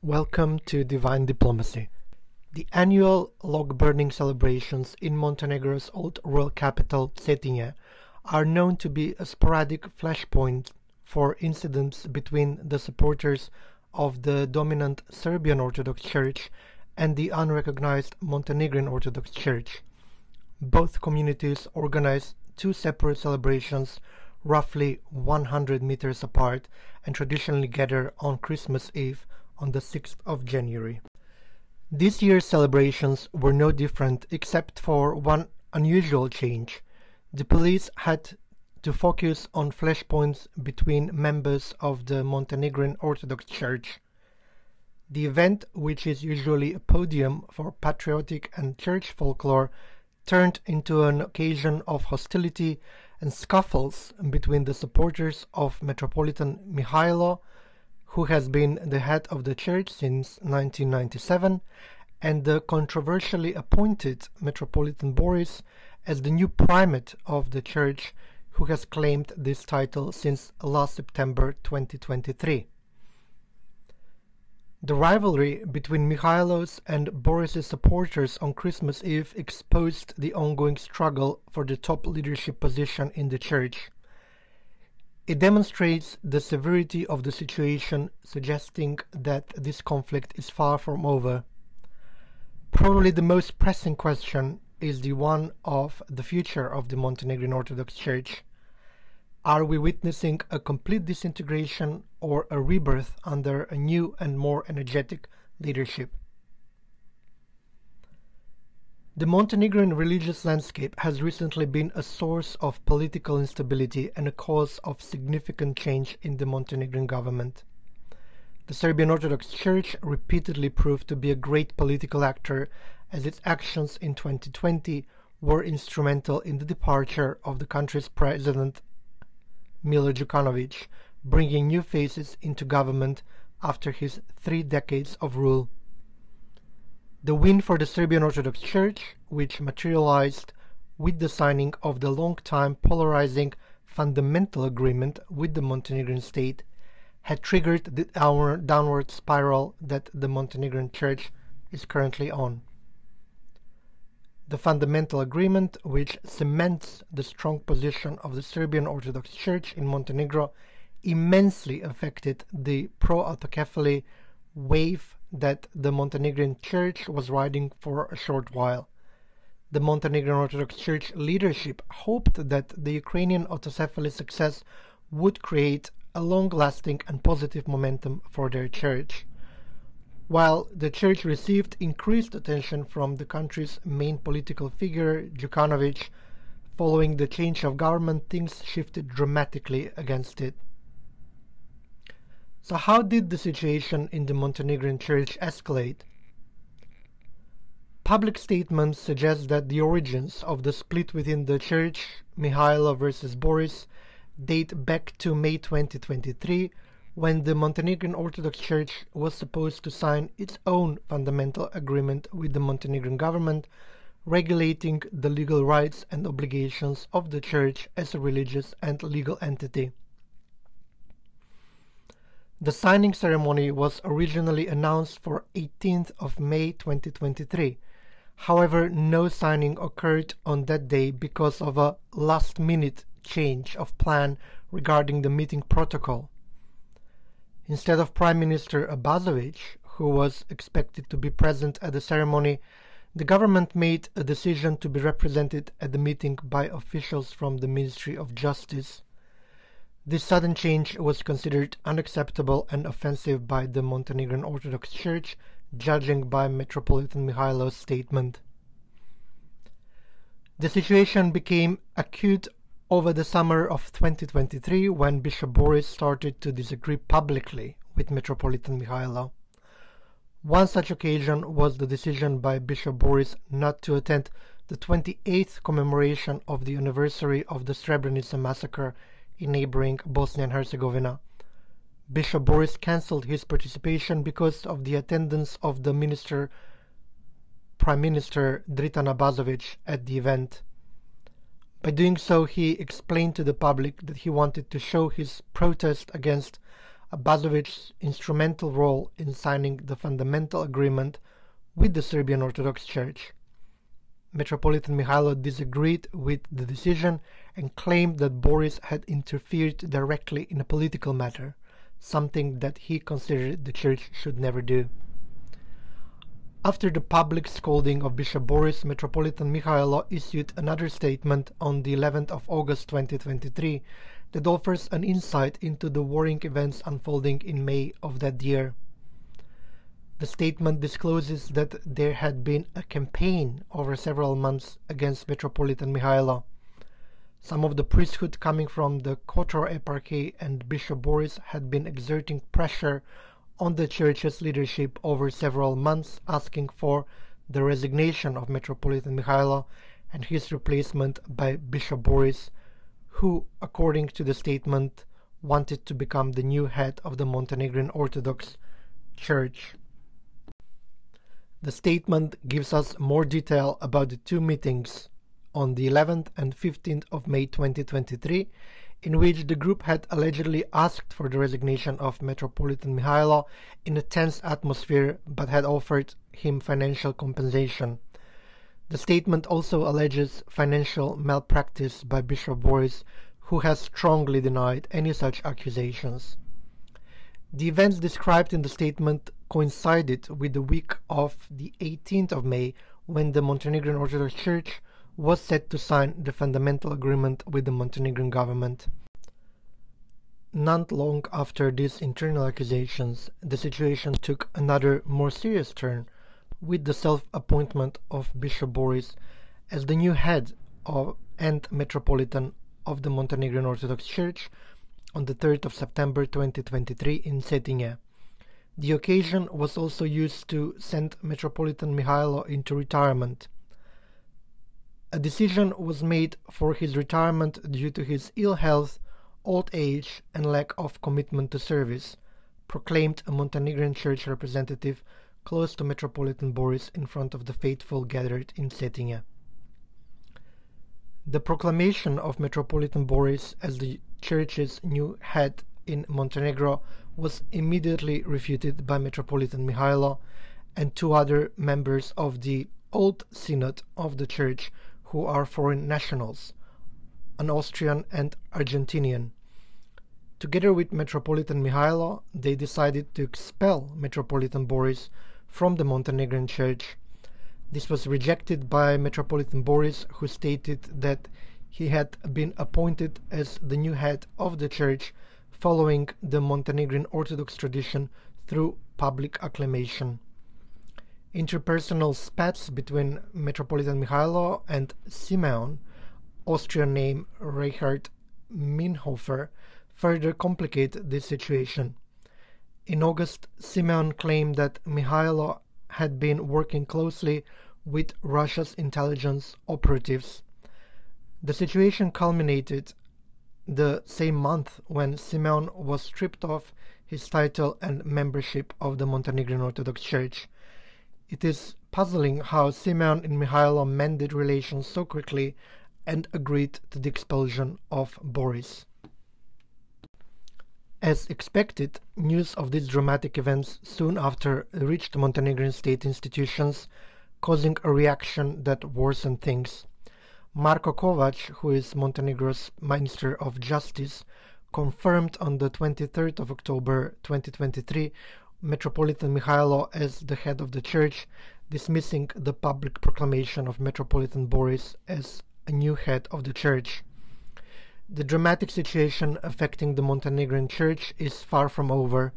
Welcome to Divine Diplomacy. The annual log-burning celebrations in Montenegro's old royal capital, Cetinje, are known to be a sporadic flashpoint for incidents between the supporters of the dominant Serbian Orthodox Church and the unrecognized Montenegrin Orthodox Church. Both communities organize two separate celebrations roughly 100 meters apart and traditionally gather on Christmas Eve on the 6th of January. This year's celebrations were no different except for one unusual change. The police had to focus on flashpoints between members of the Montenegrin Orthodox Church. The event, which is usually a podium for patriotic and church folklore, turned into an occasion of hostility and scuffles between the supporters of Metropolitan Mihailo, who has been the head of the church since 1997, and the controversially appointed Metropolitan Boris as the new primate of the church, who has claimed this title since last September 2023. The rivalry between Mihailo's and Boris's supporters on Christmas Eve exposed the ongoing struggle for the top leadership position in the church. It demonstrates the severity of the situation, suggesting that this conflict is far from over. Probably the most pressing question is the one of the future of the Montenegrin Orthodox Church. Are we witnessing a complete disintegration or a rebirth under a new and more energetic leadership? The Montenegrin religious landscape has recently been a source of political instability and a cause of significant change in the Montenegrin government. The Serbian Orthodox Church repeatedly proved to be a great political actor, as its actions in 2020 were instrumental in the departure of the country's president Milo Đukanović, bringing new faces into government after his 3 decades of rule. The win for the Serbian Orthodox Church, which materialized with the signing of the long-time polarizing fundamental agreement with the Montenegrin state, had triggered the downward spiral that the Montenegrin Church is currently on. The fundamental agreement, which cements the strong position of the Serbian Orthodox Church in Montenegro, immensely affected the pro-autocephaly wave that the Montenegrin Church was riding for a short while. The Montenegrin Orthodox Church leadership hoped that the Ukrainian autocephaly success would create a long-lasting and positive momentum for their church. While the church received increased attention from the country's main political figure, Đukanović, following the change of government, things shifted dramatically against it. So how did the situation in the Montenegrin Church escalate? Public statements suggest that the origins of the split within the church, Mihailo versus Boris, date back to May 2023, when the Montenegrin Orthodox Church was supposed to sign its own fundamental agreement with the Montenegrin government, regulating the legal rights and obligations of the church as a religious and legal entity. The signing ceremony was originally announced for 18th of May 2023. However, no signing occurred on that day because of a last-minute change of plan regarding the meeting protocol. Instead of Prime Minister Abazović, who was expected to be present at the ceremony, the government made a decision to be represented at the meeting by officials from the Ministry of Justice. This sudden change was considered unacceptable and offensive by the Montenegrin Orthodox Church, judging by Metropolitan Mihailo's statement. The situation became acute over the summer of 2023, when Bishop Boris started to disagree publicly with Metropolitan Mihailo. One such occasion was the decision by Bishop Boris not to attend the 28th commemoration of the anniversary of the Srebrenica massacre in neighboring Bosnia and Herzegovina. Bishop Boris cancelled his participation because of the attendance of the Prime Minister Dritan Abazović at the event. By doing so, he explained to the public that he wanted to show his protest against Abazovic's instrumental role in signing the fundamental agreement with the Serbian Orthodox Church. Metropolitan Mihailo disagreed with the decision and claimed that Boris had interfered directly in a political matter, something that he considered the Church should never do. After the public scolding of Bishop Boris, Metropolitan Mihailo issued another statement on the 11th of August 2023 that offers an insight into the worrying events unfolding in May of that year. The statement discloses that there had been a campaign over several months against Metropolitan Mihailo. Some of the priesthood coming from the Kotor eparchy and Bishop Boris had been exerting pressure on the church's leadership over several months, asking for the resignation of Metropolitan Mihailo and his replacement by Bishop Boris, who, according to the statement, wanted to become the new head of the Montenegrin Orthodox Church. The statement gives us more detail about the two meetings on the 11th and 15th of May 2023, in which the group had allegedly asked for the resignation of Metropolitan Mihailo in a tense atmosphere but had offered him financial compensation. The statement also alleges financial malpractice by Bishop Boris, who has strongly denied any such accusations. The events described in the statement coincided with the week of the 18th of May, when the Montenegrin Orthodox Church was set to sign the fundamental agreement with the Montenegrin government. Not long after these internal accusations, the situation took another, more serious turn, with the self-appointment of Bishop Boris as the new head and Metropolitan of the Montenegrin Orthodox Church on the 3rd of September 2023 in Cetinje. The occasion was also used to send Metropolitan Mihailo into retirement. A decision was made for his retirement due to his ill health, old age, and lack of commitment to service, proclaimed a Montenegrin Church representative close to Metropolitan Boris in front of the faithful gathered in Cetinje. The proclamation of Metropolitan Boris as the Church's new head in Montenegro was immediately refuted by Metropolitan Mihailo and two other members of the Old Synod of the Church, who are foreign nationals, an Austrian and Argentinian. Together with Metropolitan Mihailo, they decided to expel Metropolitan Boris from the Montenegrin Church. This was rejected by Metropolitan Boris, who stated that he had been appointed as the new head of the church following the Montenegrin Orthodox tradition through public acclamation. Interpersonal spats between Metropolitan Mihailo and Simeon, Austrian name Reinhard Minhofer, further complicate this situation. In August, Simeon claimed that Mihailo had been working closely with Russia's intelligence operatives. The situation culminated the same month when Simeon was stripped of his title and membership of the Montenegrin Orthodox Church. It is puzzling how Simeon and Mihailo mended relations so quickly and agreed to the expulsion of Boris. As expected, news of these dramatic events soon after reached Montenegrin state institutions, causing a reaction that worsened things. Marko Kovac, who is Montenegro's Minister of Justice, confirmed on the 23rd of October 2023 Metropolitan Mihailo as the head of the church, dismissing the public proclamation of Metropolitan Boris as a new head of the church. The dramatic situation affecting the Montenegrin Church is far from over.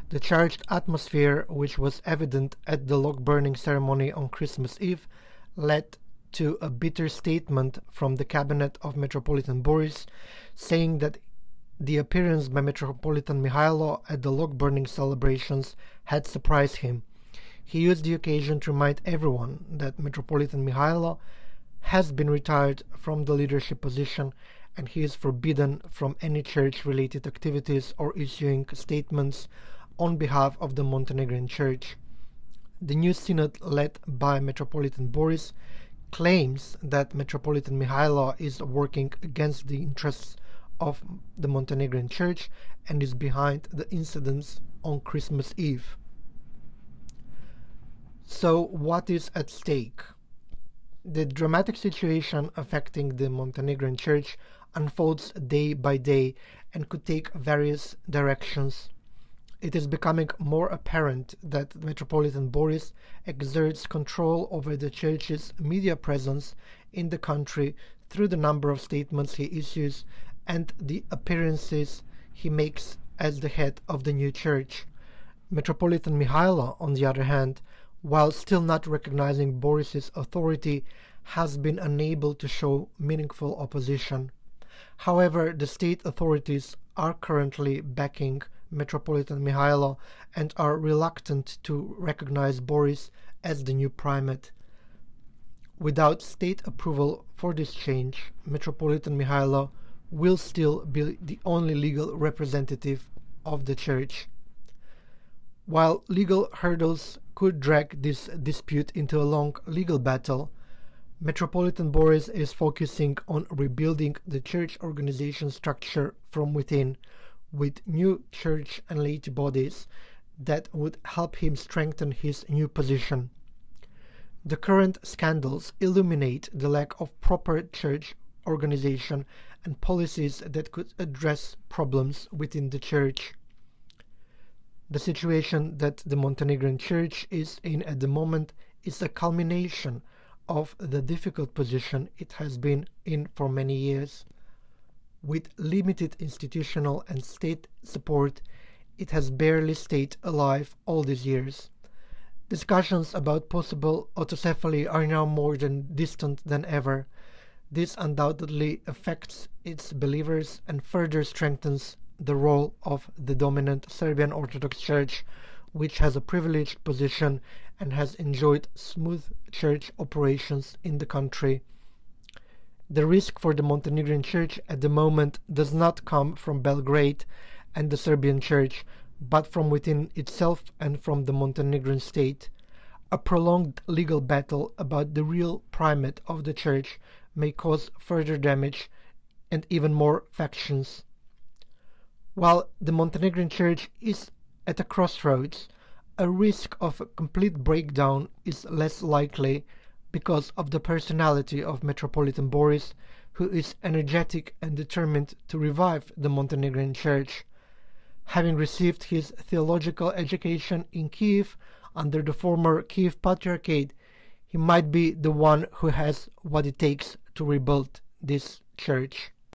The charged atmosphere, which was evident at the log-burning ceremony on Christmas Eve, led to a bitter statement from the cabinet of Metropolitan Boris, saying that the appearance by Metropolitan Mihailo at the log-burning celebrations had surprised him. He used the occasion to remind everyone that Metropolitan Mihailo has been retired from the leadership position and he is forbidden from any church-related activities or issuing statements on behalf of the Montenegrin Church. The new synod, led by Metropolitan Boris, claims that Metropolitan Mihailo is working against the interests of the Montenegrin Church and is behind the incidents on Christmas Eve. So what is at stake? The dramatic situation affecting the Montenegrin Church unfolds day by day and could take various directions. It is becoming more apparent that Metropolitan Boris exerts control over the Church's media presence in the country through the number of statements he issues and the appearances he makes as the head of the new Church. Metropolitan Mihailo, on the other hand, while still not recognizing Boris's authority, has been unable to show meaningful opposition. However, the state authorities are currently backing Metropolitan Mihailo and are reluctant to recognize Boris as the new primate. Without state approval for this change, Metropolitan Mihailo will still be the only legal representative of the Church. While legal hurdles could drag this dispute into a long legal battle, Metropolitan Boris is focusing on rebuilding the Church organization structure from within, with new church and laity bodies that would help him strengthen his new position. The current scandals illuminate the lack of proper church organization and policies that could address problems within the Church. The situation that the Montenegrin Church is in at the moment is a culmination of the difficult position it has been in for many years. With limited institutional and state support, it has barely stayed alive all these years. Discussions about possible autocephaly are now more distant than ever. This undoubtedly affects its believers and further strengthens the role of the dominant Serbian Orthodox Church, which has a privileged position and has enjoyed smooth church operations in the country. The risk for the Montenegrin Church at the moment does not come from Belgrade and the Serbian Church, but from within itself and from the Montenegrin state. A prolonged legal battle about the real primate of the Church may cause further damage and even more factions. While the Montenegrin Church is at a crossroads, a risk of a complete breakdown is less likely because of the personality of Metropolitan Boris, who is energetic and determined to revive the Montenegrin Church. Having received his theological education in Kiev under the former Kiev Patriarchate, he might be the one who has what it takes to rebuild this church.